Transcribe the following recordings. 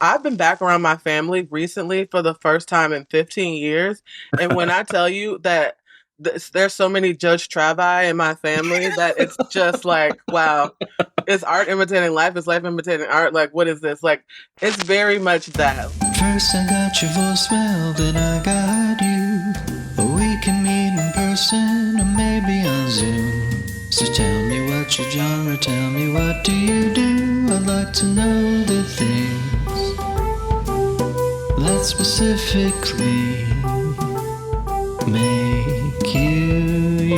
I've been back around my family recently for the first time in 15 years. And when I tell you that there's so many Judge Travi in my family that it's just like, wow, is art imitating life? Is life imitating art? Like, what is this? Like, it's very much that. First I got your voicemail, then I got you. We can meet in person or maybe on Zoom. So tell me what's your genre, tell me what do you do. I'd like to know the things that specifically make you.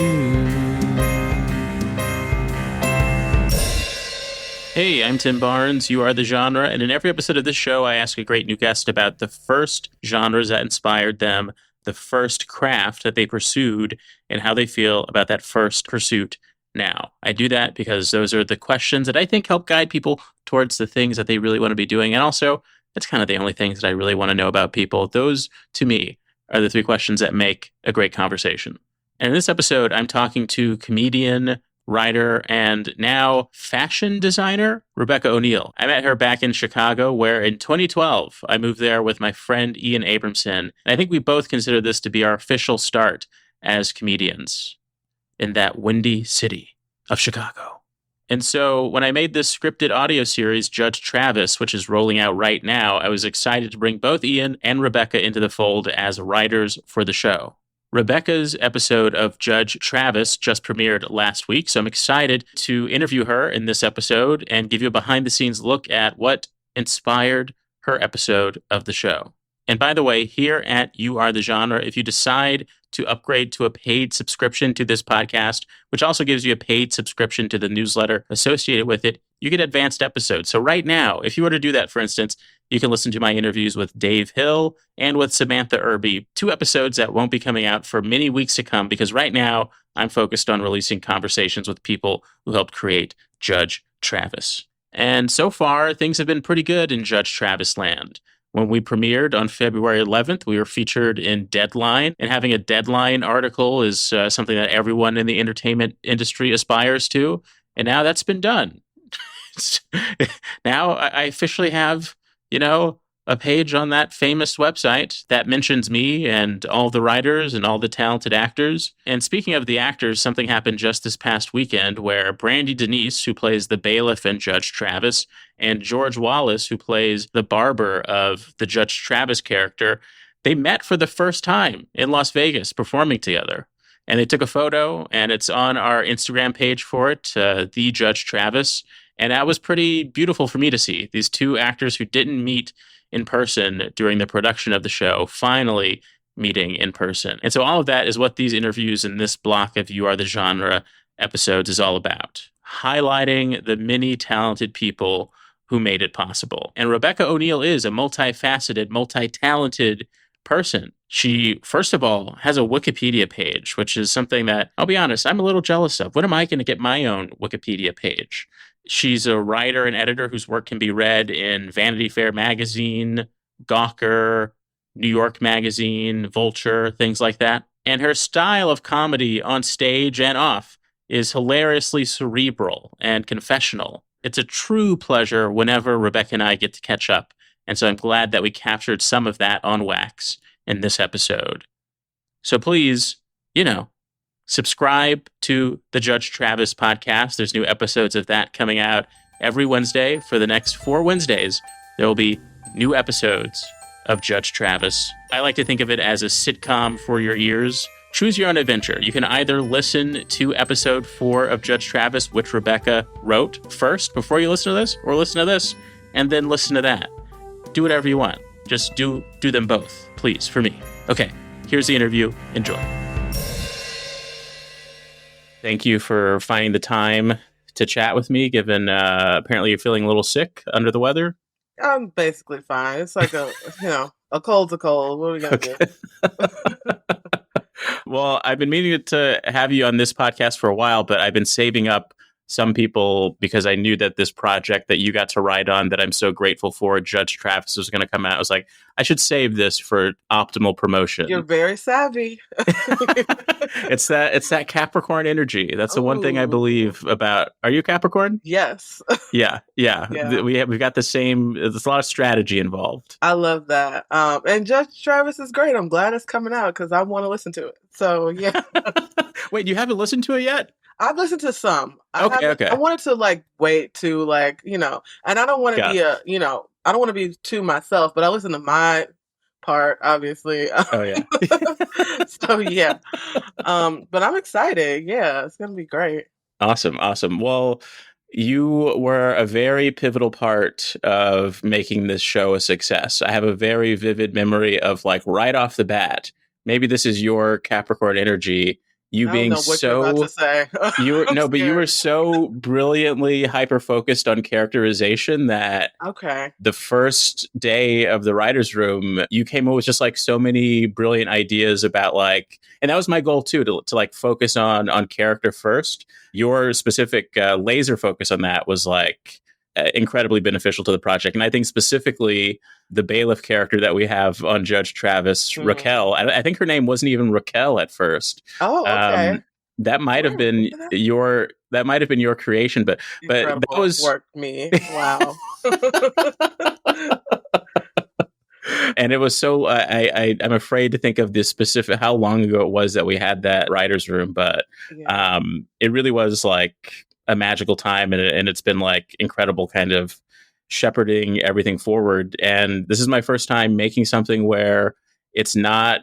Hey, I'm Tim Barnes. You are the genre. And in every episode of this show, I ask a great new guest about the first genres that inspired them, the first craft that they pursued, and how they feel about that first pursuit now. I do that because those are the questions that I think help guide people towards the things that they really want to be doing. And also, it's kind of the only things that I really want to know about people. Those, to me, are the three questions that make a great conversation. And in this episode, I'm talking to comedian, writer, and now fashion designer, Rebecca O'Neill. I met her back in Chicago, where in 2012, I moved there with my friend Ian Abramson. And I think we both consider this to be our official start as comedians in that windy city of Chicago. And so when I made this scripted audio series, Judge Travis, which is rolling out right now, I was excited to bring both Ian and Rebecca into the fold as writers for the show. Rebecca's episode of Judge Travis just premiered last week, so I'm excited to interview her in this episode and give you a behind-the-scenes look at what inspired her episode of the show. And by the way, here at You Are the Genre, if you decide to upgrade to a paid subscription to this podcast, which also gives you a paid subscription to the newsletter associated with it, you get advanced episodes. So right now, if you were to do that, for instance, you can listen to my interviews with Dave Hill and with Samantha Irby, 2 episodes that won't be coming out for many weeks to come, because right now I'm focused on releasing conversations with people who helped create Judge Travis. And so far, things have been pretty good in Judge Travis land. When we premiered on February 11th, we were featured in Deadline, and having a Deadline article is something that everyone in the entertainment industry aspires to. And now that's been done. Now I officially have, a page on that famous website that mentions me and all the writers and all the talented actors. And speaking of the actors, something happened just this past weekend where Brandy Denise, who plays the bailiff in Judge Travis, and George Wallace, who plays the barber of the Judge Travis character, they met for the first time in Las Vegas performing together. And they took a photo, and it's on our Instagram page for it, The Judge Travis. And that was pretty beautiful for me to see. These 2 actors who didn't meet in person during the production of the show finally meeting in person. And so all of that is what these interviews in this block of You Are the Genre episodes is all about. Highlighting the many talented people who made it possible. And Rebecca O'Neill is a multifaceted, multi-talented person. She, first of all, has a Wikipedia page, which is something that, I'll be honest, I'm a little jealous of. When am I going to get my own Wikipedia page? She's a writer and editor whose work can be read in Vanity Fair magazine, Gawker, New York Magazine, Vulture, things like that. And her style of comedy on stage and off is hilariously cerebral and confessional. It's a true pleasure whenever Rebecca and I get to catch up. And so I'm glad that we captured some of that on wax in this episode. So please, subscribe to the Judge Travis podcast. There's new episodes of that coming out every Wednesday. For the next 4 Wednesdays, there will be new episodes of Judge Travis. I like to think of it as a sitcom for your ears. Choose your own adventure. You can either listen to episode 4 of Judge Travis, which Rebecca wrote first before you listen to this, or listen to this and then listen to that. Do whatever you want. Just do them both, please, for me. Okay, here's the interview. Enjoy. Thank you for finding the time to chat with me, given apparently you're feeling a little sick, under the weather. I'm basically fine. It's like a cold's a cold. What are we going to do? Well, I've been meaning to have you on this podcast for a while, but I've been saving up some people, because I knew that this project that you got to write on that I'm so grateful for, Judge Travis, was going to come out. I was like, I should save this for optimal You're promotion. very savvy. It's that Capricorn energy. That's the one thing I Ooh, believe about. Are you Capricorn? yes. Yeah, yeah. Yeah. We've got the same. There's a lot of strategy involved. I love that. And Judge Travis is great. I'm glad it's coming out because I want to listen to it. So yeah, Wait, you haven't listened to it yet? I've listened to some. I Okay, haven't. I okay, wanted to like wait to like and I don't want to got be it. I don't want to be to myself, but I listen to my part obviously. Oh yeah. So yeah, but I'm excited. Yeah, it's gonna be great. Awesome, awesome. Well, you were a very pivotal part of making this show a success. I have a very vivid memory of like right off the bat. Maybe this is your Capricorn energy. You I don't being know what you're about to so say. you were I'm no, but you were scared. so brilliantly hyper focused on characterization that Okay. the first day of the writers room, you came up with just like so many brilliant ideas about like, and that was my goal too, to like focus on character first. Your specific laser focus on that was like incredibly beneficial to the project. And I think specifically the bailiff character that we have on Judge Travis, Hmm. Raquel, I think her name wasn't even Raquel at first. Oh, okay. That I might have didn't been remember that. your creation, but that Incredible was work, me. Wow. and it was so I'm afraid to think of this specific how long ago it was that we had that writers room, but Yeah. it really was like a magical time, and it's been like incredible kind of shepherding everything forward. And this is my first time making something where it's not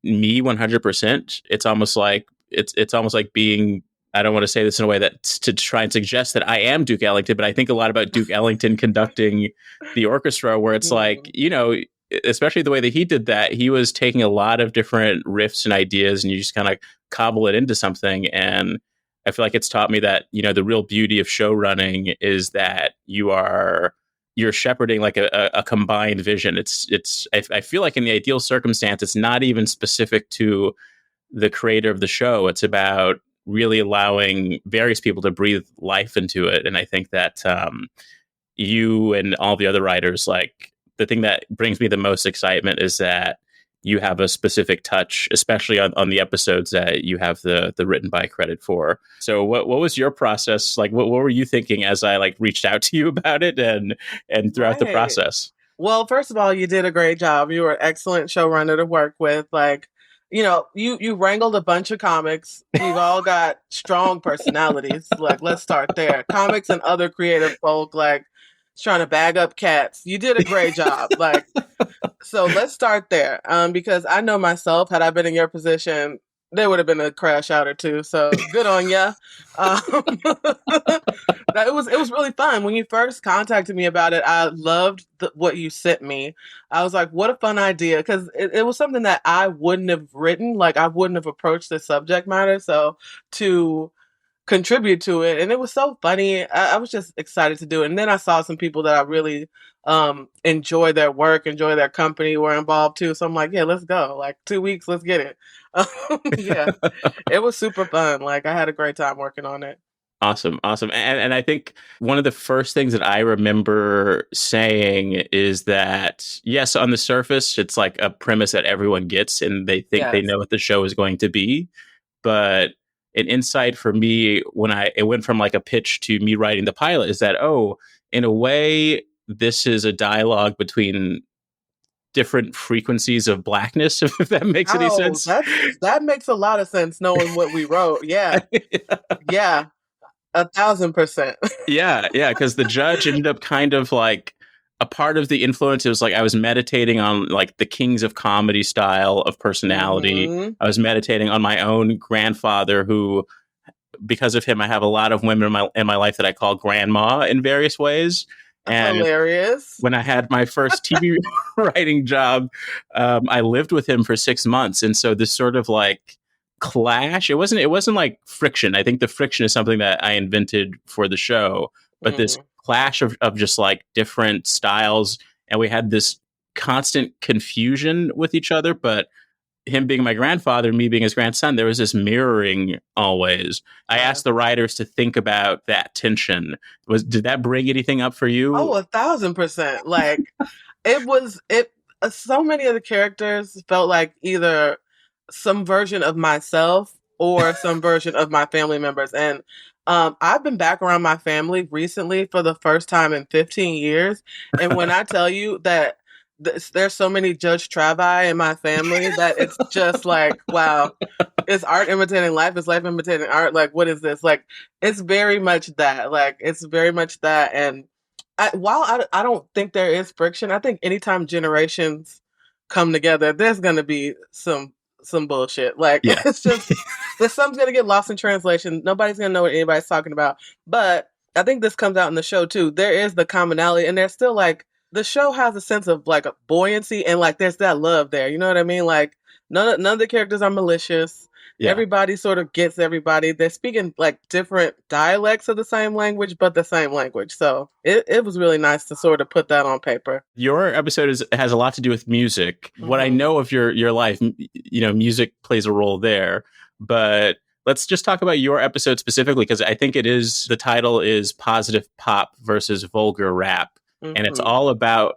me 100%. It's almost like it's almost like being, I don't want to say this in a way that to try and suggest that I am Duke Ellington, but I think a lot about Duke Ellington conducting the orchestra, where it's like, Mhm. especially the way that he did that, he was taking a lot of different riffs and ideas, and you just kind of cobble it into something. And I feel like it's taught me that, the real beauty of show running is that you're shepherding like a combined vision. I feel like in the ideal circumstance, it's not even specific to the creator of the show. It's about really allowing various people to breathe life into it. And I think that you and all the other writers, like the thing that brings me the most excitement is that you have a specific touch, especially on the episodes that you have the written by credit for. So what was your process like? What were you thinking as I like reached out to you about it and throughout the Right. process? Well, first of all, you did a great job. You were an excellent showrunner to work with. Like, you wrangled a bunch of comics. We've all got strong personalities. Like, let's start there. Comics and other creative folk, like trying to bag up cats. You did a great job. Like, so let's start there. Because I know myself, had I been in your position, there would have been a crash out or two. So good on ya. Um, it was really fun when you first contacted me about it. I loved what you sent me. I was like, what a fun idea, because it was something that I wouldn't have written. Like I wouldn't have approached the subject matter. So to contribute to it, and it was so funny. I was just excited to do it, and then I saw some people that I really enjoy their work, enjoy their company, were involved too. So I'm like, yeah, let's go. Like 2 weeks, let's get it. Yeah, it was super fun. Like I had a great time working on it. Awesome, awesome. And I think one of the first things that I remember saying is that yes, on the surface, it's like a premise that everyone gets and they think they Yes. know what the show is going to be. But an insight for me when it went from like a pitch to me writing the pilot is that, oh, in a way, this is a dialogue between different frequencies of blackness, if that makes any Oh, sense. that makes a lot of sense knowing what we wrote. Yeah. Yeah. 1,000%. Yeah, yeah, because the judge ended up kind of like a part of the influence. It was like I was meditating on like the kings of comedy style of personality. Hmm. I was meditating on my own grandfather, who, because of him, I have a lot of women in my life that I call grandma in various ways. And Hilarious. when I had my first TV writing job, I lived with him for 6 months, and so this sort of like clash. It wasn't like friction. I think the friction is something that I invented for the show, but this Mm. clash of just like different styles, and we had this constant confusion with each other, but him being my grandfather, me being his grandson, there was this mirroring always. I Yeah. asked the writers to think about that tension. Did that bring anything up for Oh, you? 1,000%. Like it was it so many of the characters felt like either some version of myself or some version of my family members. And I've been back around my family recently for the first time in 15 years. And when I tell you that there's so many Judge Travi in my family that it's just like, wow, is art imitating life? Is life imitating art? Like, what is this? Like, it's very much that. Like, it's very much that. And while I don't think there is friction, I think anytime generations come together, there's gonna be some bullshit. Like Yeah. it's just there's something's gonna get lost in translation. Nobody's gonna know what anybody's talking about. But I think this comes out in the show too. There is the commonality, and there's still like the show has a sense of like a buoyancy and like there's that love there. You know what I mean? Like none of the characters are malicious. Yeah. Everybody sort of gets everybody. They're speaking like different dialects of the same language, but the same language. So it was really nice to sort of put that on paper. Your episode has a lot to do with music. What I Hmm. know of your life, music plays a role there. But let's just talk about your episode specifically, because I think the title is Positive Pop versus Vulgar Rap. And it's Hmm. all about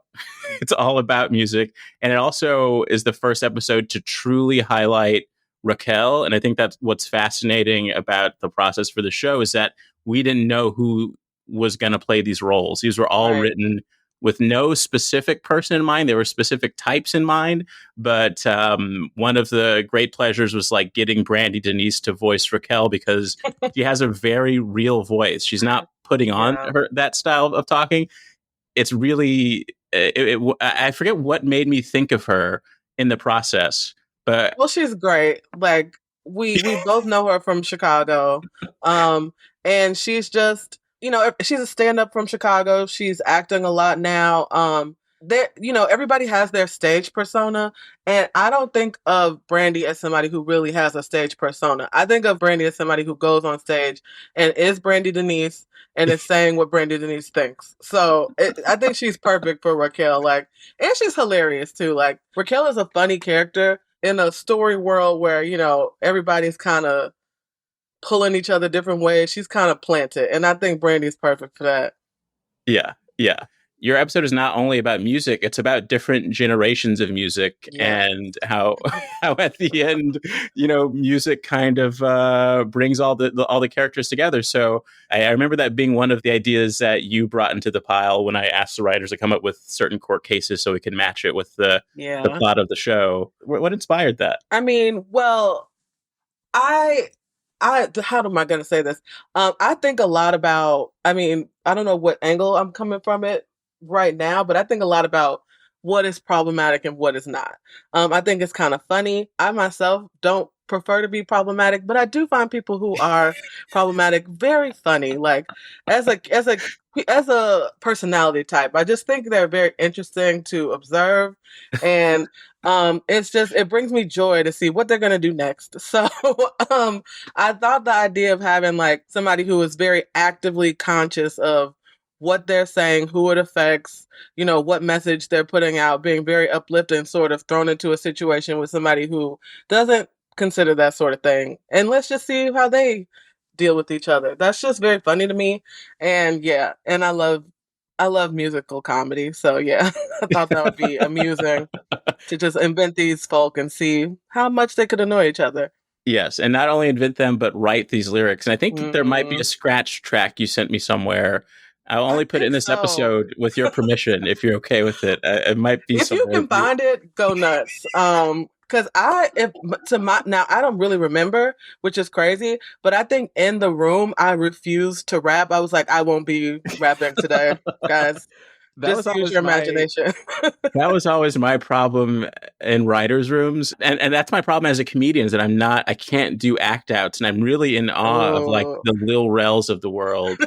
it's all about music. And it also is the first episode to truly highlight Raquel. And I think that's what's fascinating about the process for the show is that we didn't know who was going to play these roles. These were all Right. written with no specific person in mind. There were specific types in mind, but one of the great pleasures was like getting Brandy Denise to voice Raquel because she has a very real voice. She's not putting on Yeah. that style of talking. It's really, I forget what made me think of her in the process, but Well, she's great. Like we both know her from Chicago. Um and she's just, she's a stand-up from Chicago. She's acting a lot now. There, everybody has their stage persona, and I don't think of Brandy as somebody who really has a stage persona. I think of Brandy as somebody who goes on stage and is Brandy Denise and is saying what Brandy Denise thinks. So I think she's perfect for Raquel. Like, and she's hilarious too. Like, Raquel is a funny character in a story world where, everybody's kind of pulling each other different ways. She's kind of planted. And I think Brandy's perfect for that. yeah, yeah. Your episode is not only about music, it's about different generations of music Yeah. and how how at the end, music kind of brings all the characters together. So I remember that being one of the ideas that you brought into the pile when I asked the writers to come up with certain court cases so we could match it with the Yeah. plot of the show. What inspired that? I mean, well, I how am I going to say this? I think a lot about, I mean, I don't know what angle I'm coming from it right now, but I think a lot about what is problematic and what is not. I think it's kind of funny. I myself don't prefer to be problematic, but I do find people who are problematic very funny. Like as a personality type, I just think they're very interesting to observe, and it brings me joy to see what they're gonna do next. So, I thought the idea of having like somebody who is very actively conscious of what they're saying, who it affects, what message they're putting out, being very uplifting, sort of thrown into a situation with somebody who doesn't consider that sort of thing, and let's just see how they deal with each other. That's just very funny to me, and yeah, and I love musical comedy, so yeah, I thought that would be amusing to just invent these folk and see how much they could annoy each other. Yes, and not only invent them, but write these lyrics. And I think that there might be a Mhm. scratch track you sent me somewhere. I'll I only put it in think this so. episode with your permission, if you're okay with it. It might be If you somewhere. can find it, go nuts. Because if to my now I don't really remember, which is crazy. But I think in the room I refused to rap. I was like, I won't be rapping today, guys. That Just was use always your my imagination. that was always my problem in writers' rooms, and that's my problem as a comedian is that I can't do act outs, and I'm really in awe of like Oh, the Lil Rels of the world.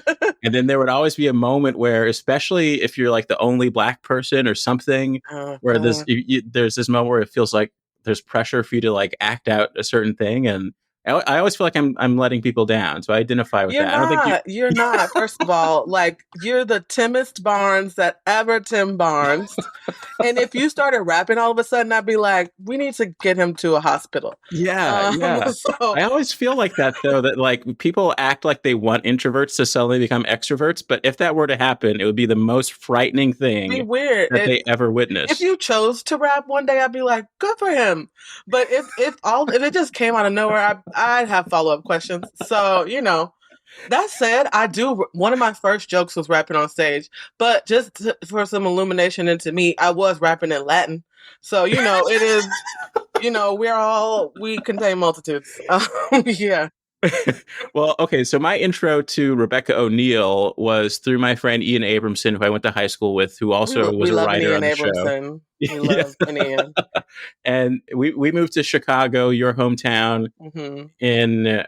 And then there would always be a moment where, especially if you're like the only black person or something, where uh, there's this moment where it feels like there's pressure for you to like act out a certain thing, and I always feel like I'm letting people down, so I identify with You're that. I don't think you. not. You're not. First of all, like you're the Timmest Barnes that ever Tim Barnes. And if you started rapping all of a sudden, I'd be like, we need to get him to a hospital. Yeah, yeah. So I always feel like that though, that like people act like they want introverts to suddenly become extroverts, but if that were to happen, it would be the most frightening be thing weird. that they ever If witnessed. you chose to rap one day, I'd be like, good for him. But if it just came out of nowhere, I'd have follow-up questions. So, that said, one of my first jokes was rapping on stage, but for some illumination into me, I was rapping in Latin. So, it is, we contain multitudes. Yeah. Well, okay, so my intro to Rebecca O'Neill was through my friend Ian Abramson, who I went to high school with, who also We was a love an writer Ian on the show. Abramson. We Yeah. love an Ian. And we moved to Chicago, your hometown, Hmm. in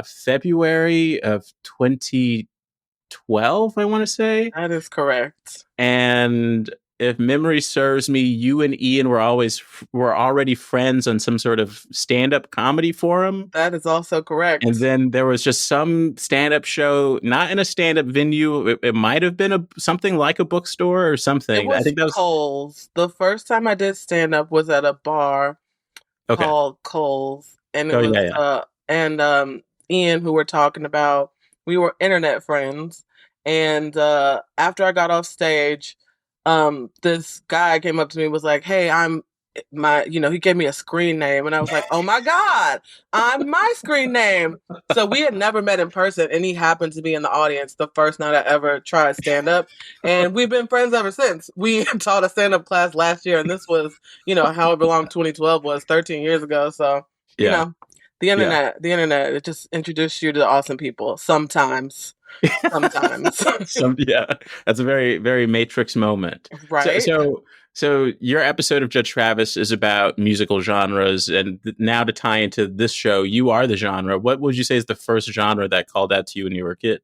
February of 2012, I want to say. That is correct. And if memory serves me, you and Ian were already friends on some sort of stand-up comedy forum. That is also correct. And then there was just some stand-up show, not in a stand-up venue. It might have been something like a bookstore or something. It was I think that was Cole's. The first time I did stand up was at a bar okay. called Cole's, and it Oh was yeah, yeah. Ian, who we're talking about. We were internet friends, and after I got off stage, this guy came up to me and was like, "Hey, he gave me a screen name," and I was like, "Oh my god, I'm my screen name." So we had never met in person, and he happened to be in the audience the first night I ever tried stand up, and we've been friends ever since. We taught a stand up class last year, and this was, however long 2012 was, 13 years ago. So, you Yeah. know, the internet, it just introduced you to awesome people. Sometimes. Yeah, that's a very, very Matrix moment. So, Right? so, so your episode of Judge Travis is about musical genres, and now to tie into this show, you are the genre. What would you say is the first genre that called out to you when you were a kid?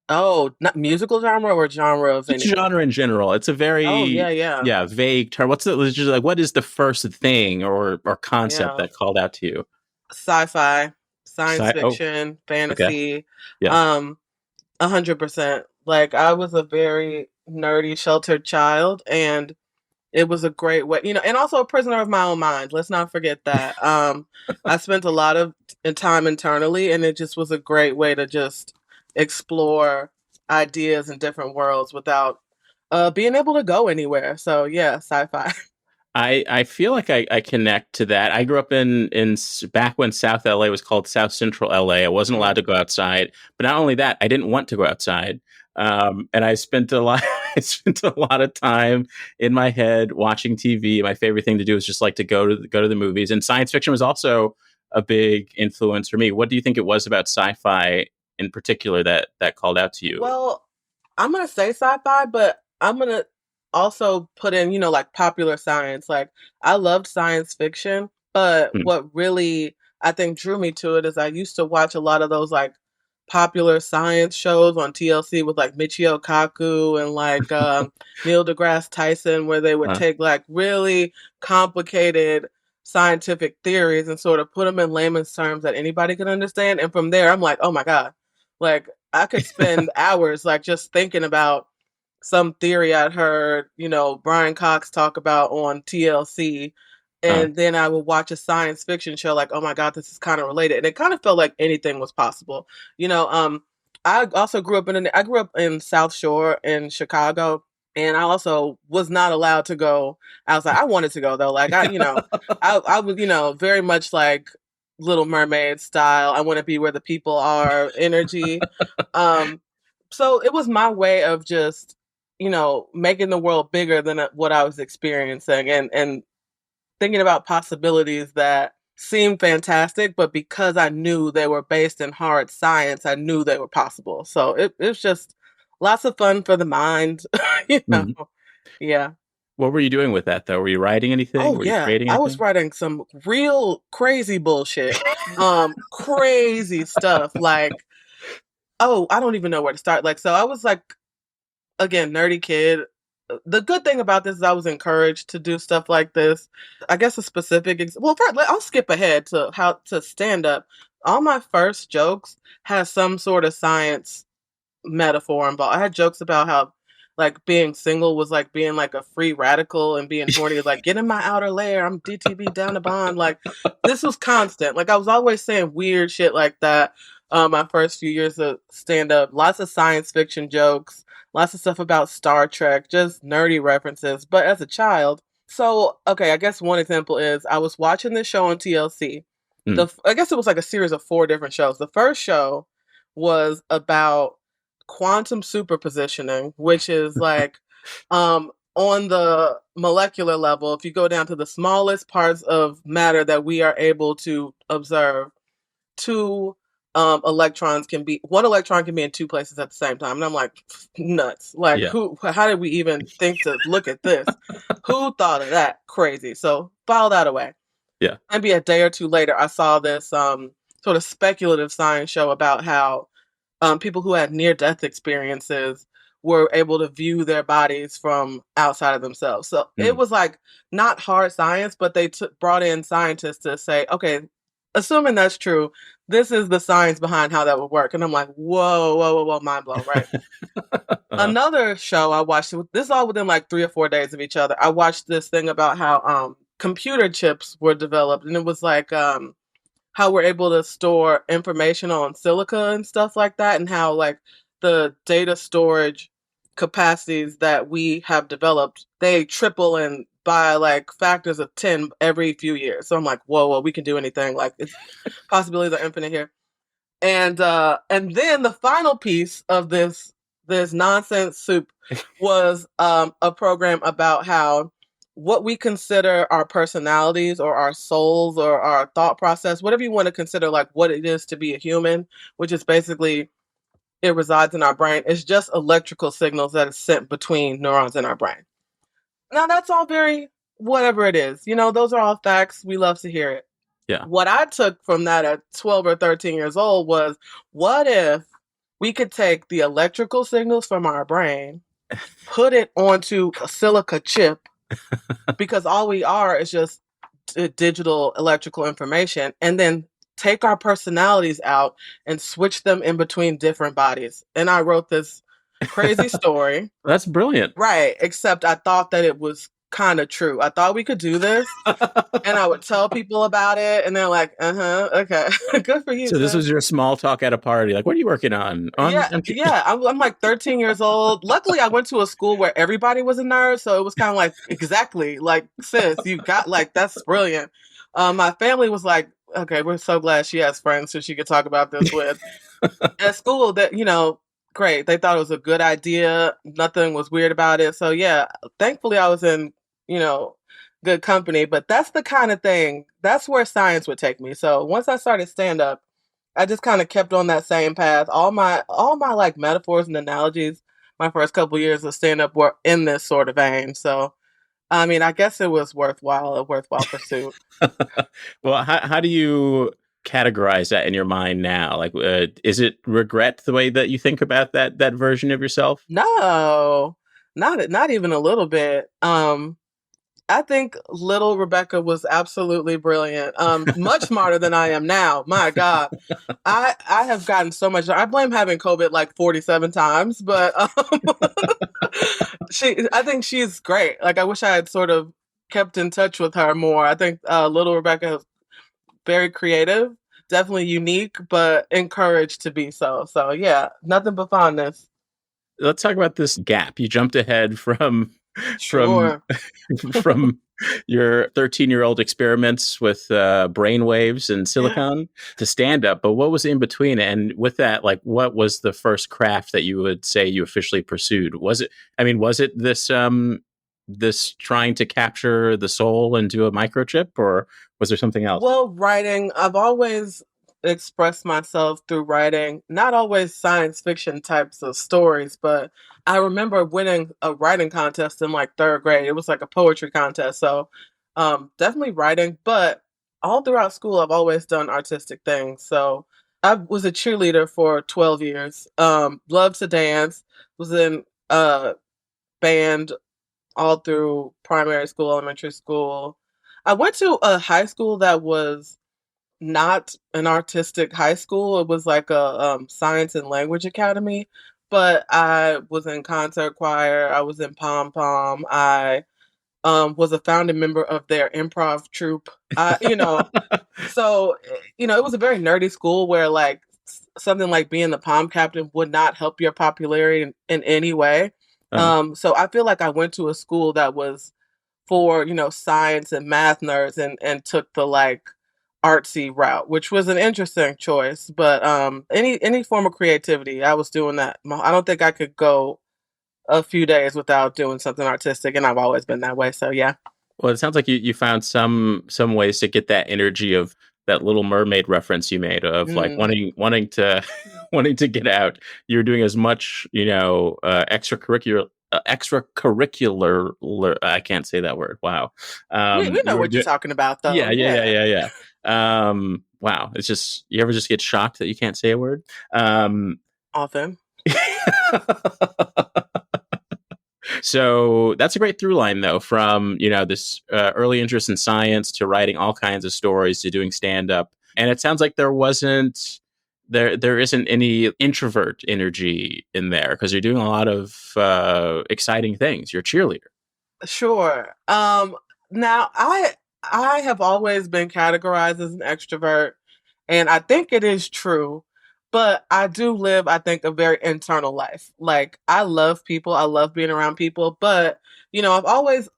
Oh, not musical genre or genre of Just anything. genre in general. It's a Oh, yeah, very yeah. vague term. It's just like what is the first thing or concept Yeah. that called out to you? Sci-fi, science Oh, fiction, okay, fantasy. yeah. 100%. Like I was a very nerdy, sheltered child, and it was a great way, and also a prisoner of my own mind. Let's not forget that. I spent a lot of time internally, and it just was a great way to just explore ideas in different worlds without being able to go anywhere. So yeah, sci-fi. I feel like I connect to that. I grew up in back when South LA was called South Central LA. I wasn't allowed to go outside, but not only that, I didn't want to go outside. And I spent a lot I spent a lot of time in my head watching TV. My favorite thing to do was just like to go to the movies. And science fiction was also a big influence for me. What do you think it was about sci-fi in particular that called out to you? Well, I'm gonna say sci-fi, but I'm gonna also put in, like popular science. Like I loved science fiction, but Hmm. what really I think drew me to it is I used to watch a lot of those like popular science shows on TLC with like Michio Kaku and like Neil deGrasse Tyson, where they would Uh, take like really complicated scientific theories and sort of put them in layman's terms that anybody could understand. And from there, I'm like, oh my God, like I could spend hours like just thinking about some theory I'd heard, Brian Cox talk about on TLC. uh, And then I would watch a science fiction show like, oh my God, this is kind of related. And it kind of felt like anything was possible. I also I grew up in South Shore in Chicago. And I also was not allowed to go outside. I wanted to go though. Like I was, very much like Little Mermaid style. I want to be where the people are energy. Um, so it was my way of just, making the world bigger than what I was experiencing and thinking about possibilities that seemed fantastic, but because I knew they were based in hard science, I knew they were possible. So it was just lots of fun for the mind, you know. mhm. Yeah. What were you doing with that though? Were you writing anything? Oh Were you yeah. creating I was anything? writing some real crazy bullshit. Crazy stuff. Like, oh, I don't even know where to start. Like, so I was like, again, nerdy kid. the good thing about this is I was encouraged to do stuff like this. I guess a specific, well, first, I'll skip ahead to how to stand up. All my first jokes has some sort of science metaphor involved. I had jokes about how like being single was like being like a free radical and being horny is like get in my outer layer. I'm DTB down the bond. Like this was constant. Like I was always saying weird shit like that. My first few years of stand up, lots of science fiction jokes, lots of stuff about Star Trek, just nerdy references. But as a child, so okay, I guess one example is I was watching this show on TLC. Mm. I guess it was like a series of 4 different shows. The first show was about quantum superpositioning, which is like on the molecular level, if you go down to the smallest parts of matter that we are able to observe, two electrons can be one electron can be in 2 places at the same time. And I'm like, nuts. Like Yeah. how did we even think to look at this? Who thought of that? Crazy. So file that away. Yeah. Maybe a day or two later I saw this sort of speculative science show about how people who had near death experiences were able to view their bodies from outside of themselves. So it Mm. was like not hard science, but they brought in scientists to say, okay, assuming that's true, this is the science behind how that would work. And I'm like, whoa, whoa, whoa, whoa, mind blown, right? Another show I watched, this is all within like 3 or 4 days of each other. I watched this thing about how computer chips were developed, and it was like how we're able to store information on silica and stuff like that, and how like the data storage capacities that we have developed, they triple and by like factors of 10 every few years. So I'm like, whoa, whoa, we can do anything. Like it's possibilities are infinite here. And then the final piece of this nonsense soup was a program about how what we consider our personalities or our souls or our thought process, whatever you want to consider, like what it is to be a human, which is basically it resides in our brain. It's just electrical signals that are sent between neurons in our brain. Now that's all very whatever it is. You know, those are all facts. We love to hear it. Yeah. What I took from that at 12 or 13 years old was what if we could take the electrical signals from our brain, put it onto a silica chip, because all we are is just digital electrical information, and then take our personalities out and switch them in between different bodies. And I wrote this crazy story. That's brilliant. Right, except I thought that it was kind of true. I thought we could do this, and I would tell people about it, and they're like, okay, good for you, So this sis. was your small talk at a party. Like, what are you working on? Yeah, yeah. I'm like 13 years old. Luckily, I went to a school where everybody was a nerd, so it was kind of like exactly like, sis, you got like that's brilliant. My family was like, okay, we're so glad she has friends so she could talk about this with. At school, that great. They thought it was a good idea. Nothing was weird about it. So yeah, thankfully I was in you know good company. But that's the kind of thing. That's where science would take me. So once I started stand up, I just kind of kept on that same path. All my like metaphors and analogies, my first couple years of stand up were in this sort of vein. So I mean, I guess it was a worthwhile pursuit. Well, how do you categorize that in your mind now? Like, is it regret the way that you think about that version of yourself? No, not even a little bit. I think little Rebecca was absolutely brilliant. Much smarter than I am now. My God. I have gotten so much. I blame having COVID like 47 times, but I think she's great. Like I wish I had sort of kept in touch with her more. I think little Rebecca is very creative, definitely unique, but encouraged to be so. So yeah, nothing but fondness. Let's talk about this gap. You jumped ahead from Sure. from your 13-year-old experiments with brainwaves and Yeah. silicon to stand up. But what was in between? And with that, like, what was the first craft that you would say you officially pursued? Was it? I mean, was it this trying to capture the soul into a microchip, or was there something else? Well, writing, I've always expressed myself through writing, not always science fiction types of stories, but I remember winning a writing contest in like third grade. It was like a poetry contest. So definitely writing, but all throughout school, I've always done artistic things. So I was a cheerleader for 12 years, loved to dance, was in a band all through primary school, elementary school. I went to a high school that was not an artistic high school. It was like a science and language academy. But I was in concert choir. I was in pom pom. I was a founding member of their improv troupe. So it was a very nerdy school where like something like being the pom captain would not help your popularity in any way. Uh, So I feel like I went to a school that was for science and math nerds and took the like artsy route, which was an interesting choice. But any form of creativity, I was doing that. I don't think I could go a few days without doing something artistic, and I've always been that way. So yeah. well, it sounds like you found some ways to get that energy of that Little Mermaid reference you made of like Mm. wanting to wanting to get out. You're doing as much, extracurricular. I can't say that word. Wow. We know You were what you're doing. talking about, though. Yeah, yeah, yeah, Yeah, yeah, yeah. Wow. It's just you ever just get shocked that you can't say a word? Um, often. So that's a great through line, though, from this early interest in science to writing all kinds of stories to doing stand up. And it sounds like there isn't any introvert energy in there because you're doing a lot of exciting things. You're a cheerleader. Sure. Now I have always been categorized as an extrovert, and I think it is true, but I do live, I think, a very internal life. Like I love people, I love being around people, but I've always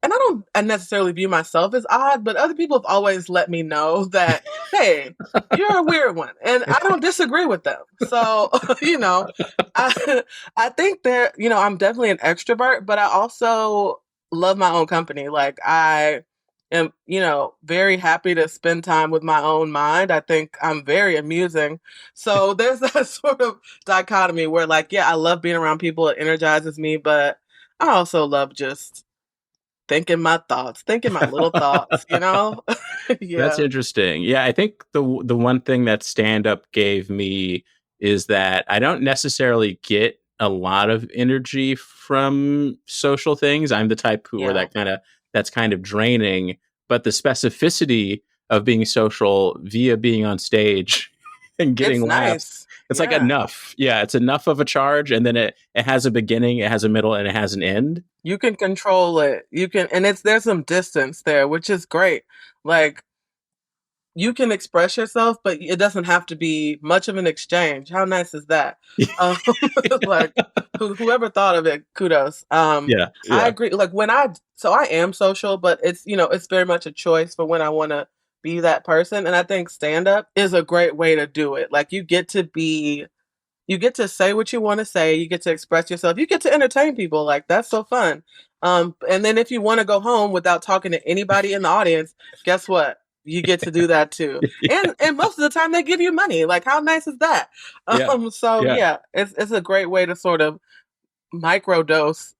and I don't necessarily view myself as odd, but other people have always let me know that, hey, you're a weird one. And I don't disagree with them. So, I I think that, I'm definitely an extrovert, but I also love my own company. Like I am, very happy to spend time with my own mind. I think I'm very amusing. So there's that sort of dichotomy where like, yeah, I love being around people. It energizes me, but I also love just thinking my little thoughts. That's Yeah. interesting. Yeah, I think the one thing that stand up gave me is that I don't necessarily get a lot of energy from social things. I'm the type where Yeah. that's kind of draining, but the specificity of being social via being on stage and It's getting laughs, nice. it's like Yeah. enough. Yeah, it's enough of a charge and then it has a beginning, it has a middle and it has an end. You can control it. You can and there's some distance there, which is great. Like you can express yourself, but it doesn't have to be much of an exchange. How nice is that? Um, like whoever thought of it, kudos. Yeah, I yeah. agree. Like so I am social, but it's very much a choice for when I want to be that person. And I think stand up is a great way to do it. Like you get to say what you want to say, you get to express yourself, you get to entertain people. Like that's so fun. And then if you want to go home without talking to anybody in the audience, guess what? You get to do that too. And most of the time they give you money. Like how nice is that? Yeah. So Yeah. yeah, it's a great way to sort of microdose.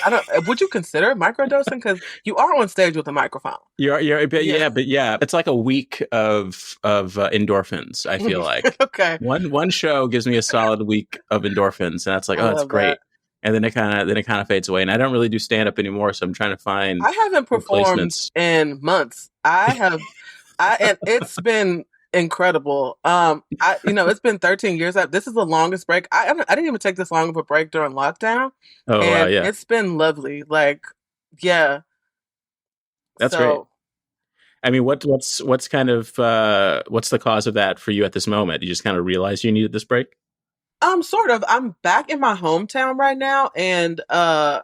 I don't would you consider it microdosing? Because you are on stage with a microphone. But Yeah. yeah, it's like a week of endorphins. I feel like Okay. one show gives me a solid week of endorphins, and that's like, I oh, that's love that. great. And then it kind of fades away. And I don't really do stand up anymore, so I'm trying to find I haven't performed replacements. in months. And it's been incredible. It's been 13 years. This is the longest break. I didn't even take this long of a break during lockdown, Oh wow, and yeah, it's been lovely. Like, yeah. that's great. So, I mean, what's kind of what's the cause of that for you at this moment? You just kind of realize you needed this break. sort of. I'm back in my hometown right now, and I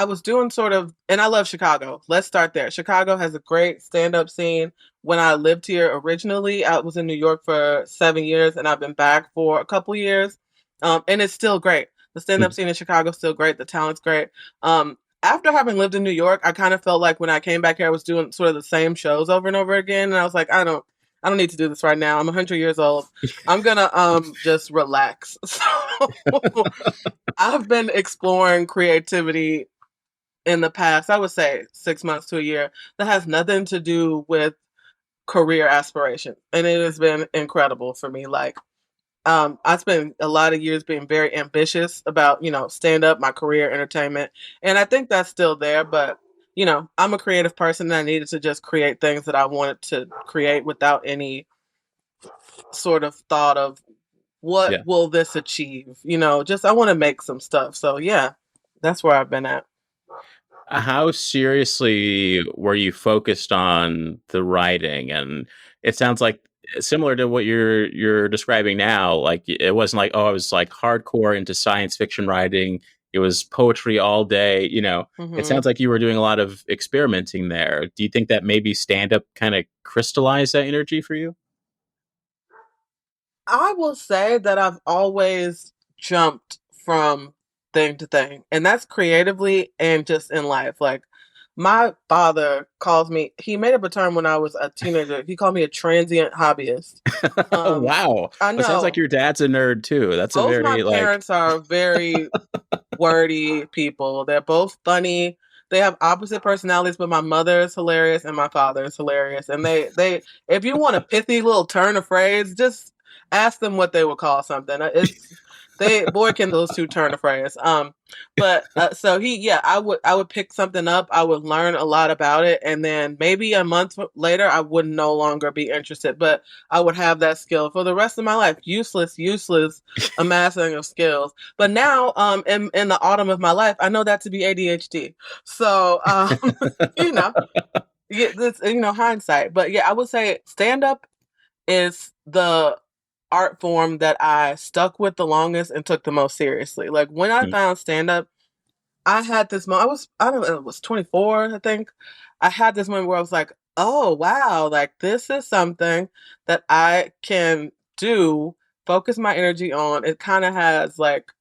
was doing sort of, and I love Chicago. Let's start there. Chicago has a great stand-up scene. When I lived here originally, I was in New York for 7 years, and I've been back for a couple years, and it's still great. The stand-up scene in Chicago is still great. The talent's great. After having lived in New York, I kind of felt like when I came back here, I was doing sort of the same shows over and over again, and I was like, I don't need to do this right now. I'm 100 years old. I'm gonna just relax. So I've been exploring creativity in the past, I would say 6 months to a year, that has nothing to do with career aspiration. And it has been incredible for me. Like I spent a lot of years being very ambitious about, stand up, my career, entertainment. And I think that's still there, but I'm a creative person and I needed to just create things that I wanted to create without any sort of thought of what Yeah. will this achieve? Just I want to make some stuff. So yeah, that's where I've been at. How seriously were you focused on the writing? And it sounds like similar to what you're describing now. Like it wasn't like, oh, I was like hardcore into science fiction writing. It was poetry all day. It Hmm. sounds like you were doing a lot of experimenting there. Do you think that maybe stand up kind of crystallized that energy for you? I will say that I've always jumped from thing to thing, and that's creatively and just in life. Like my father calls me, he made up a term when I was a teenager. He called me a transient hobbyist. Um, Wow. I It sounds like know your dad's a nerd too. That's a both my very like parents are very wordy people. They're both funny. They have opposite personalities, but my mother is hilarious and my father is hilarious. And they if you want a pithy little turn of phrase, just ask them what they would call something. It's they boy can those two turn of phrase. But so yeah, I would pick something up. I would learn a lot about it, and then maybe a month later, I would no longer be interested. But I would have that skill for the rest of my life. Useless amassing of skills. But now, in the autumn of my life, I know that to be ADHD. So, you know, yeah, this, hindsight. But yeah, I would say stand up is the art form that I stuck with the longest and took the most seriously. Like when I mm, found stand up, I had this moment. I don't know, it was 24, I think. I had this moment where I was like, oh, wow, like this is something that I can do, focus my energy on. It kind of has like,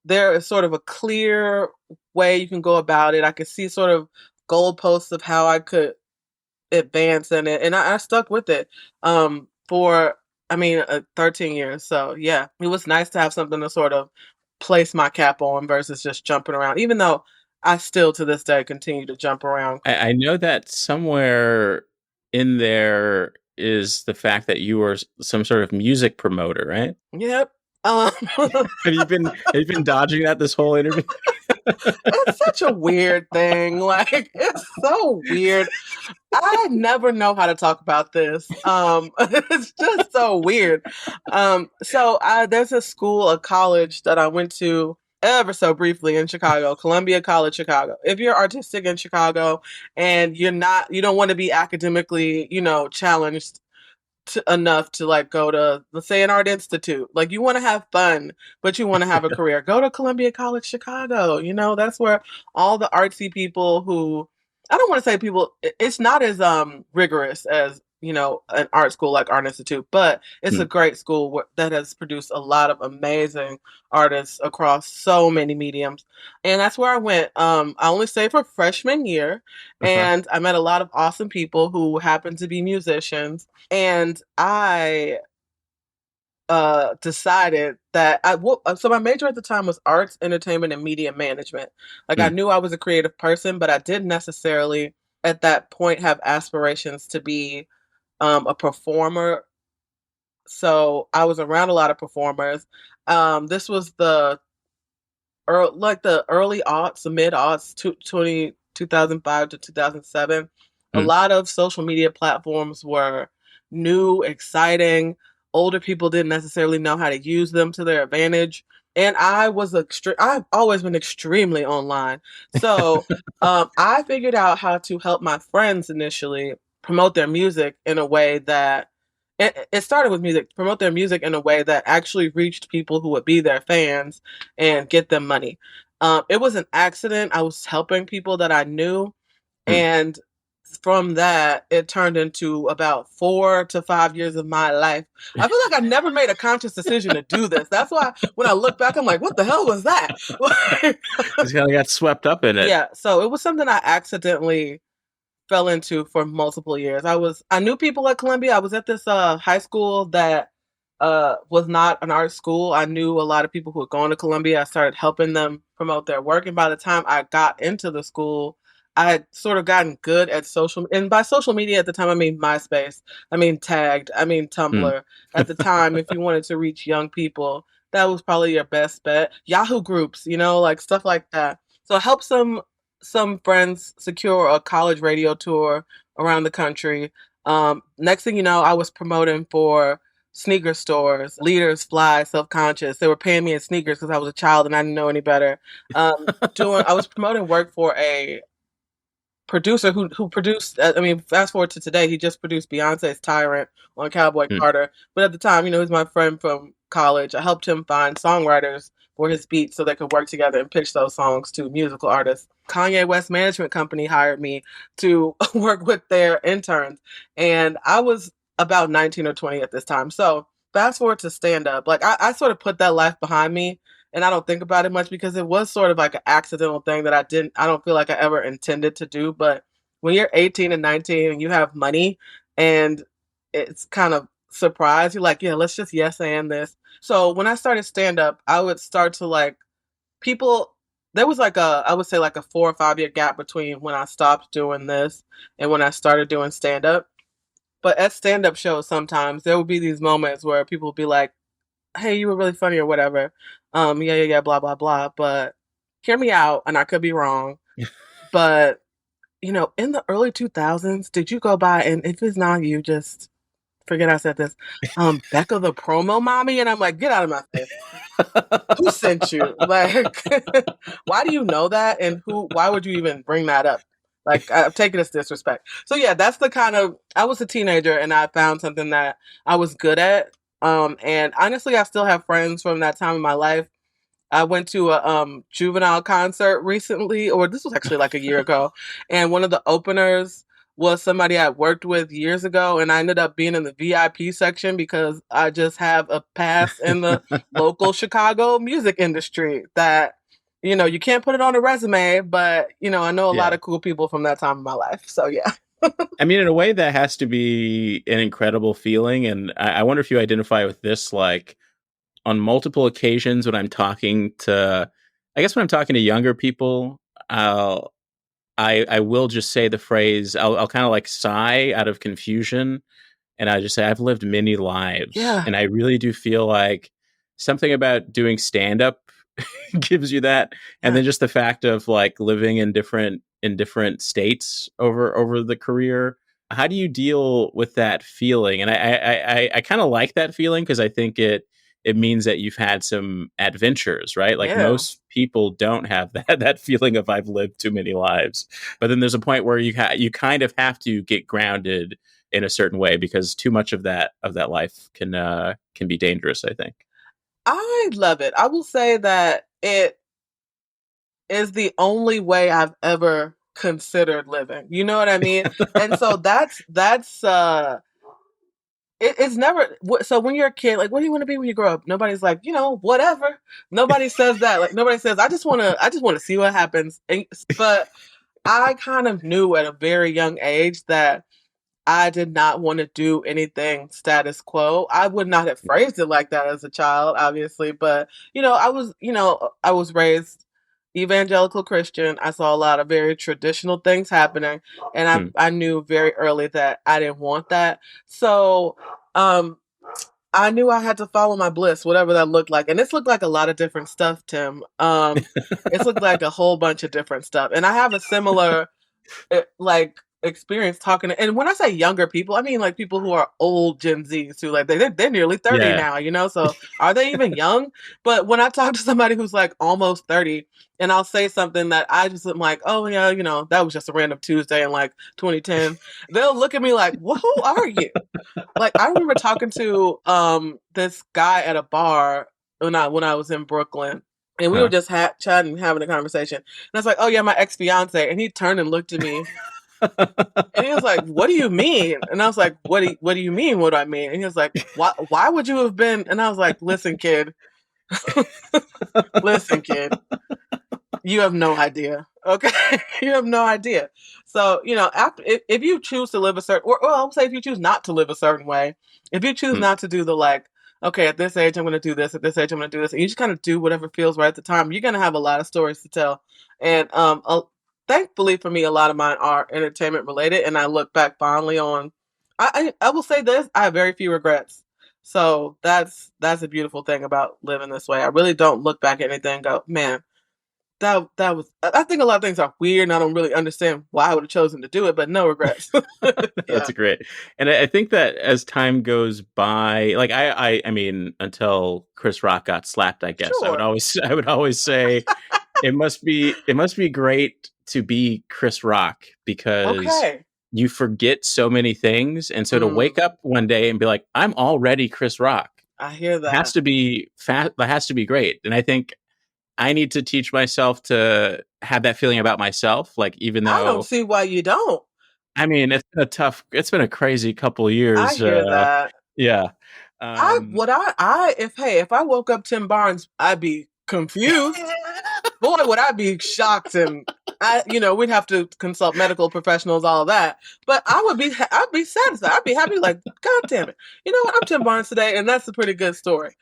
there is sort of a clear way you can go about it. I could see sort of goalposts of how I could advance in it, and I stuck with it for 13 years. So yeah, it was nice to have something to sort of place my cap on versus just jumping around. Even though I still to this day continue to jump around. I know that somewhere in there is the fact that you were some sort of music promoter, right? Yep. Um, Have you been dodging that this whole interview? it's such a weird thing. Like it's so weird. I never know how to talk about this. It's just so weird. So there's a school, a college that I went to ever so briefly in Chicago, Columbia College, Chicago. If you're artistic in Chicago and you don't want to be academically, challenged enough to like go to, let's say, an art institute. Like you want to have fun, but you want to have a career. Go to Columbia College Chicago. That's where all the artsy people who, I don't want to say people, it's not as rigorous as an art school like Art Institute, but it's a Hmm, great school that has produced a lot of amazing artists across so many mediums. And that's where I went. I only stayed for freshman year, okay. and I met a lot of awesome people who happened to be musicians, and I decided that so my major at the time was arts, entertainment, and media management. Like I Hmm, knew I was a creative person, but I didn't necessarily at that point have aspirations to be a performer. So I was around a lot of performers. This was the early aughts, the mid aughts, 2005 to 2007. A hmm. lot of social media platforms were new, exciting. Older people didn't necessarily know how to use them to their advantage. And I've always been extremely online. So I figured out how to help my friends initially promote their music in a way that it started with music, promote their music in a way that actually reached people who would be their fans and get them money. It was an accident. I was helping people that I knew, Hmm. and from that, it turned into about 4 to 5 years of my life. I feel like I never made a conscious decision to do this. That's why when I look back, I'm like, what the hell was that? Just kind of got swept up in it. Yeah, so it was something I accidentally fell into for multiple years. I knew people at Columbia. I was at this high school that was not an art school. I knew a lot of people who were going to Columbia. I started helping them promote their work, and by the time I got into the school, I had sort of gotten good at social, and by social media at the time, I mean MySpace, I mean Tagged, I mean Hmm. Tumblr. At the time, if you wanted to reach young people, that was probably your best bet. Yahoo groups, like stuff like that. So I helped some friends secure a college radio tour around the country. Next thing you know, I was promoting for sneaker stores, Leaders, Fly, Self Conscious. They were paying me in sneakers because I was a child and I didn't know any better. I was promoting work for a producer who produced. I mean, fast forward to today, he just produced Beyonce's "Tyrant" on Cowboy Hmm. Carter. But at the time, he's my friend from college. I helped him find songwriters for his beats so they could work together and pitch those songs to musical artists. Kanye West Management Company hired me to work with their interns, and I was about 19 or 20 at this time. So fast forward to stand up, like I sort of put that life behind me and I don't think about it much because it was sort of like an accidental thing that I don't feel like I ever intended to do. But when you're 18 and 19 and you have money and it's kind of surprise, you're like, yeah, let's just yes and this. So when I started stand up, I would start to like people, there was like I would say like a 4 or 5 year gap between when I stopped doing this and when I started doing stand up. But at stand up shows, sometimes there would be these moments where people would be like, hey, you were really funny or whatever. Yeah, yeah, yeah, blah, blah, blah. But hear me out, and I could be wrong. But, in the early 2000s, did you go by, and if it's not you, just forget I said this, Becca the promo mommy? And I'm like, get out of my face. Who sent you? Like, why do you know that? And why would you even bring that up? Like, I'm taking this disrespect. So yeah, that's the kind of, I was a teenager and I found something that I was good at. And honestly, I still have friends from that time in my life. I went to a Juvenile concert recently, or this was actually like a year ago, and one of the openers was somebody I worked with years ago, and I ended up being in the VIP section because I just have a past in the local Chicago music industry that you can't put it on a resume, but I know a lot Yeah. of cool people from that time in my life. So yeah. I mean, in a way, that has to be an incredible feeling. And I wonder if you identify with this, like on multiple occasions when I'm talking to, I guess when I'm talking to younger people, I'll, I will just say the phrase, I'll kind of like sigh out of confusion. And I just say, I've lived many lives. Yeah. And I really do feel like something about doing stand up gives you that. And Yeah. then just the fact of like living in different states over the career. How do you deal with that feeling? And I kind of like that feeling because I think it means that you've had some adventures, right? Like Yeah. most people don't have that feeling of I've lived too many lives. But then there's a point where you kind of have to get grounded in a certain way because too much of that life can be dangerous, I think. I love it. I will say that it is the only way I've ever considered living. You know what I mean? And so it's never so when you're a kid, like what do you want to be when you grow up? Nobody's like, whatever. Nobody says that. Like nobody says I just want to see what happens. But I kind of knew at a very young age that I did not want to do anything status quo. I would not have phrased it like that as a child, obviously, but I was raised evangelical Christian. I saw a lot of very traditional things happening, and I Hmm. I knew very early that I didn't want that. So, um I knew I had to follow my bliss, whatever that looked like. And this looked like a lot of different stuff, Tim. It's looked like a whole bunch of different stuff. And I have a similar like experience talking to, and when I say younger people, I mean like people who are old Gen Zs who like they're nearly 30 Yeah. now, so are they even young? But when I talk to somebody who's like almost 30 and I'll say something that I just am like, oh yeah, that was just a random Tuesday in like 2010, they'll look at me like, well, who are you? Like I remember talking to this guy at a bar when I was in Brooklyn, and we were Huh. just chatting, having a conversation. And I was like, "Oh yeah, my ex fiance," and he turned and looked at me, and he was like, "What do you mean?" And I was like, "What do you mean? What do I mean?" And he was like, "Why would you have been?" And I was like, "Listen, kid, listen, kid, you have no idea. Okay, you have no idea. So after if you choose to live a certain, or I'll say if you choose not to live a certain way, if you choose Hmm. not to do the like, okay, at this age I'm going to do this, at this age I'm going to do this, and you just kind of do whatever feels right at the time, you're going to have a lot of stories to tell, and thankfully for me, a lot of mine are entertainment related, and I look back fondly on. I will say this: I have very few regrets. So that's a beautiful thing about living this way. I really don't look back at anything and go, man, that was. I think a lot of things are weird, and I don't really understand why I would have chosen to do it, but no regrets. That's Yeah, great. And I think that as time goes by, like I mean, until Chris Rock got slapped, I guess sure, I would always say it must be great to be Chris Rock because okay, you forget so many things, and so to mm, wake up one day and be like, I'm already Chris Rock I hear has that. to be that has to be great. And I think I need to teach myself to have that feeling about myself. Like, even I don't though, see why you don't. I mean, it's been a crazy couple of I years. hear that. Yeah. I Um, would if I woke up Tim Barnes, I'd be confused. Boy, would I be shocked, and we'd have to consult medical professionals, all of that. But I'd be satisfied. I'd be happy, like, God damn it. You know what? I'm Tim Barnes today, and that's a pretty good story.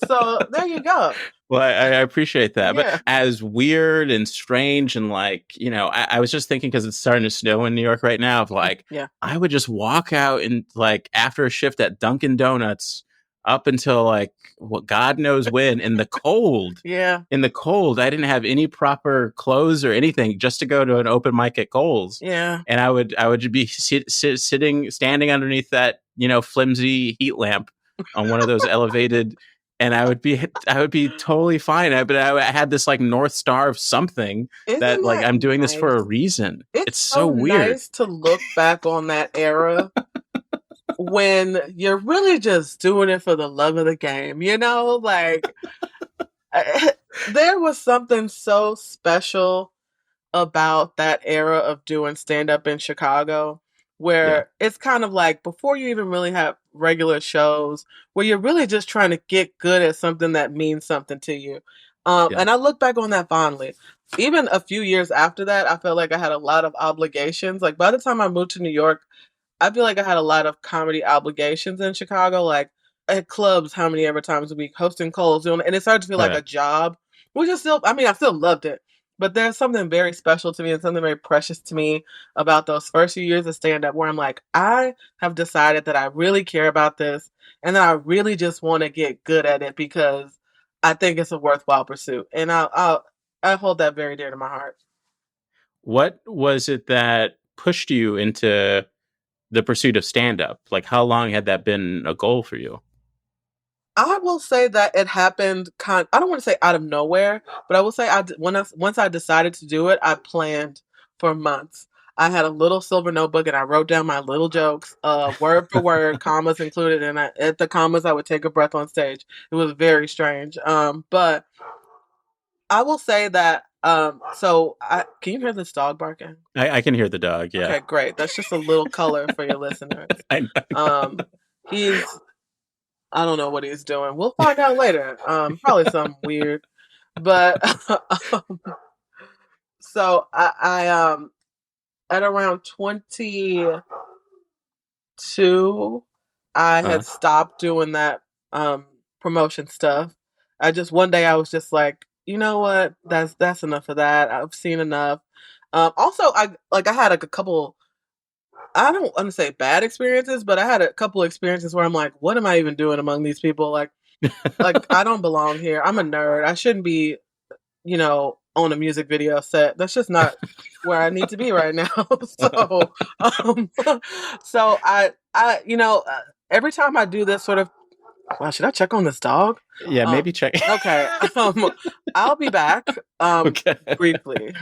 So there you go. well, I appreciate that. But Yeah. as weird and strange and like, I was just thinking because it's starting to snow in New York right now, of like, Yeah. I would just walk out and like after a shift at Dunkin' Donuts up until like what God knows when in the cold. Yeah. In the cold, I didn't have any proper clothes or anything just to go to an open mic at Kohl's. Yeah. And I would be standing underneath that, flimsy heat lamp on one of those elevated, and I would be totally fine. But I had this like North Star of something that Isn't like that I'm doing this for a nice? reason. It's It's so so weird. nice to look back on that era when you're really just doing it for the love of the game, like there was something so special about that era of doing stand up in Chicago Yeah, where it's kind of like before you even really have regular shows where you're really just trying to get good at something that means something to you. yeah, And I look back on that fondly. Even a few years after that, I felt like I had a lot of obligations. Like by the time I moved to New York, I feel like I had a lot of comedy obligations in Chicago, like at clubs, how many ever times a week, hosting calls, and it started to feel oh like yeah. a job, which is still, I mean, I still loved it, but there's something very special to me and something very precious to me about those first few years of stand up where I'm like, I have decided that I really care about this and that I really just want to get good at it because I think it's a worthwhile pursuit. And I hold that very dear to my heart. What was it that pushed you into the pursuit of stand up? Like, how long had that been a goal for you? I will say that it happened I don't want to say out of nowhere, but I will say once I decided to do it, I planned for months. I had a little silver notebook and I wrote down my little jokes, word for word, commas included, and at the commas I would take a breath on stage. It was very strange. But I will say that so I can you hear this dog barking? I can hear the dog. Yeah, Okay, great. That's just a little color for your listeners. I Um he's I don't know what he's doing. We'll find out later. Probably something weird. But um, so I at around 22, I had uh, stopped doing that promotion stuff. I just one day I was just like, you know what? That's enough of that. I've seen enough. Also, I had like a couple. I don't want to say bad experiences, but I had a couple experiences where I'm like, what am I even doing among these people? Like I don't belong here. I'm a nerd. I shouldn't be, on a music video set. That's just not where I need to be right now. Um, so every time I do this sort of, wow, should I check on this dog? yeah, Um, maybe check. okay. I'll be back. Okay. Briefly.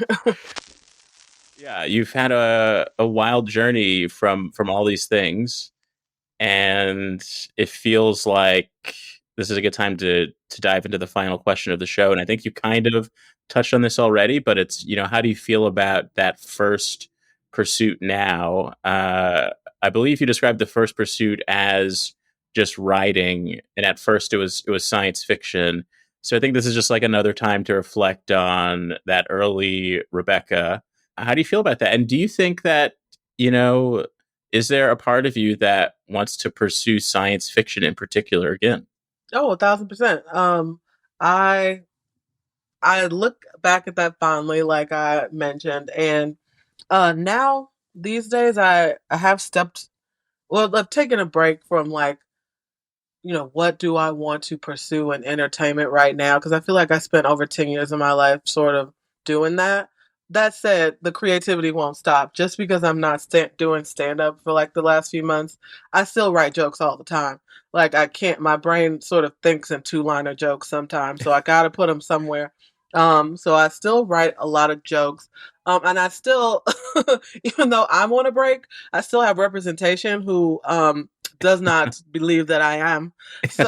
Yeah, you've had a wild journey from all these things, and it feels like this is a good time to dive into the final question of the show. And I think you kind of touched on this already, but it's, how do you feel about that first pursuit now? I believe you described the first pursuit as just writing, and at first it was science fiction. So I think this is just like another time to reflect on that early Rebecca. How do you feel about that? And do you think that, you know, is there a part of you that wants to pursue science fiction in particular again? Oh, 1,000%. I I look back at that fondly, like I mentioned, and now these days I have stepped. Well, I've taken a break from like what do I want to pursue in entertainment right now? Because I feel like I spent over 10 years of my life sort of doing that. That said, the creativity won't stop. Just because I'm not doing stand up for like the last few months, I still write jokes all the time. Like, I can't, my brain sort of thinks in two-liner jokes sometimes, so I got to put them somewhere. So I still write a lot of jokes. And I still, even though I'm on a break, I still have representation who does not believe that I am. So,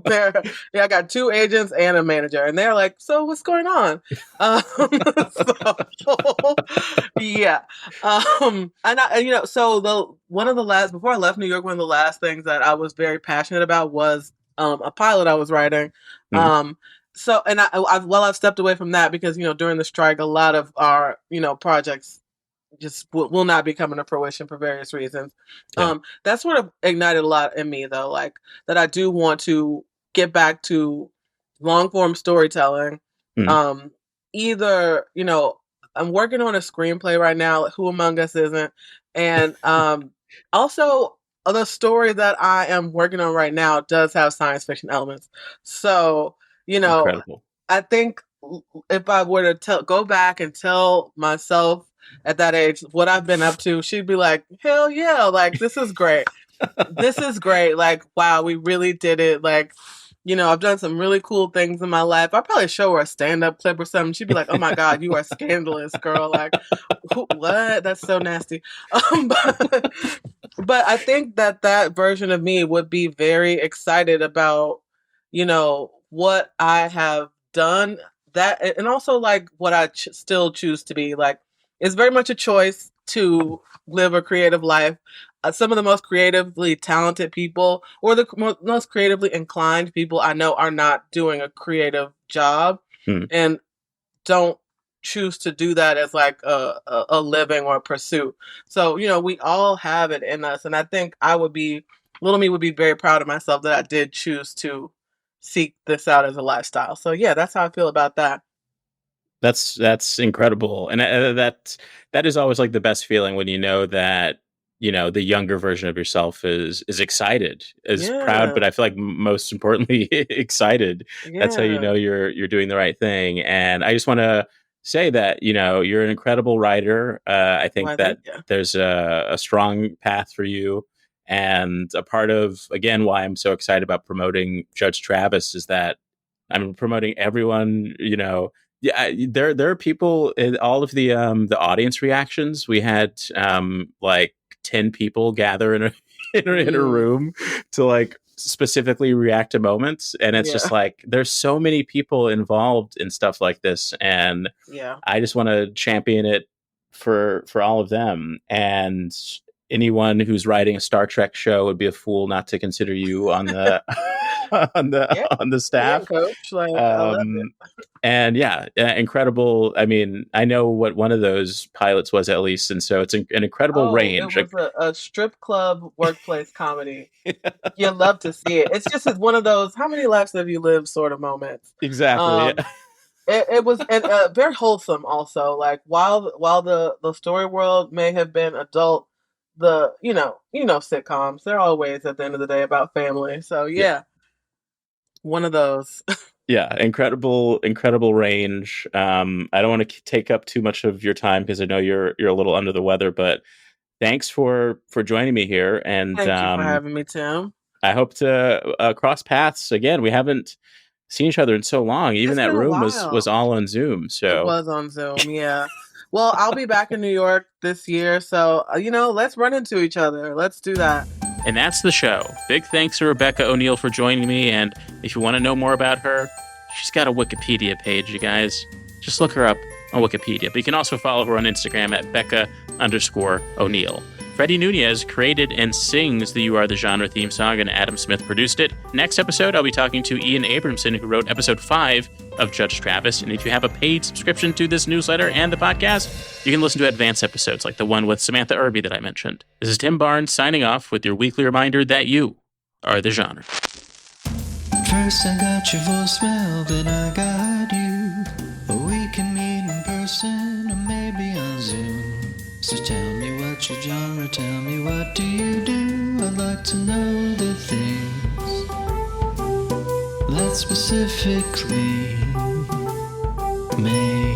there, yeah, I got two agents and a manager, and they're like, "So what's going on?" So, yeah, so the one of the last before I left New York, one of the last things that I was very passionate about was a pilot I was writing. Mhm. So, and I've stepped away from that because during the strike, a lot of our projects just will not be coming to fruition for various reasons. Yeah. That sort of ignited a lot in me, though, like that I do want to get back to long form storytelling. Mhm. Um, Either I'm working on a screenplay right now. Who Among Us isn't, and also the story that I am working on right now does have science fiction elements. So Incredible. I think if I were to go back and tell myself at that age what I've been up to, she'd be like, "Hell yeah! Like this is great. This is great. Like wow, we really did it. Like I've done some really cool things in my life. I'd probably show her a stand-up clip or something. She'd be like, "Oh my god, you are scandalous, girl. Like what? That's so nasty." But, I think that version of me would be very excited about what I have done, that and also like what I still choose to be. Like it's very much a choice to live a creative life. Some of the most creatively talented people or the most creatively inclined people I know are not doing a creative job Mhm. and don't choose to do that as like a living or a pursuit. So we all have it in us, and I think little me would be very proud of myself that I did choose to seek this out as a lifestyle. So yeah, that's how I feel about that. That's incredible, and that is always like the best feeling when you know that the younger version of yourself is excited, is proud, Yeah, but I feel like most importantly excited. That's how you yeah. know you're doing the right thing. And I just want to say that you're an incredible writer. I think Why, that thank you. there's a strong path for you, and a part of again why I'm so excited about promoting Judge Travis is that I'm promoting everyone. Yeah, there are people in all of the audience reactions. We had like 10 people gather in a in a Mm, room to like specifically react to moments, and it's just yeah, like there's so many people involved in stuff like this, and yeah. I just want to champion it for all of them. And anyone who's writing a Star Trek show would be a fool not to consider you on the Yeah, on the yeah, staff. coach. Like I love it. Um, and yeah, incredible. I mean, I know what one of those pilots was at least, and so it's an incredible Oh, it range. was a strip club workplace comedy. You love to see it. It's one of those how many lives have you lived sort of moments. Exactly. Um, it was and very wholesome also. Like while the story world may have been adult, the sitcoms, they're always at the end of the day about family. So Yeah. yeah, one of those. Yeah, incredible range. I don't want to take up too much of your time because I know you're a little under the weather, but thanks for joining me here, and Thank you for having me, Tim. I hope to cross paths again. We haven't seen each other in so long. Even It's that been a room was while. all on Zoom. It So, was on Zoom, yeah. Well, I'll be back in New York this year, so let's run into each other. Let's do that. and that's the show. Big thanks to Rebecca O'Neill for joining me. And if you want to know more about her, she's got a Wikipedia page, you guys. Just look her up on Wikipedia. But you can also follow her on Instagram at Becca_O'Neill. Freddie Nunez created and sings the You Are the Genre theme song, and Adam Smith produced it. Next episode, I'll be talking to Ian Abramson, who wrote episode 5 of Judge Travis. And if you have a paid subscription to this newsletter and the podcast, you can listen to advanced episodes like the one with Samantha Irby that I mentioned. This is Tim Barnes signing off with your weekly reminder that you are the genre. First I got your voicemail, then I got what's your genre? Tell me what do you do? I'd like to know the things that specifically make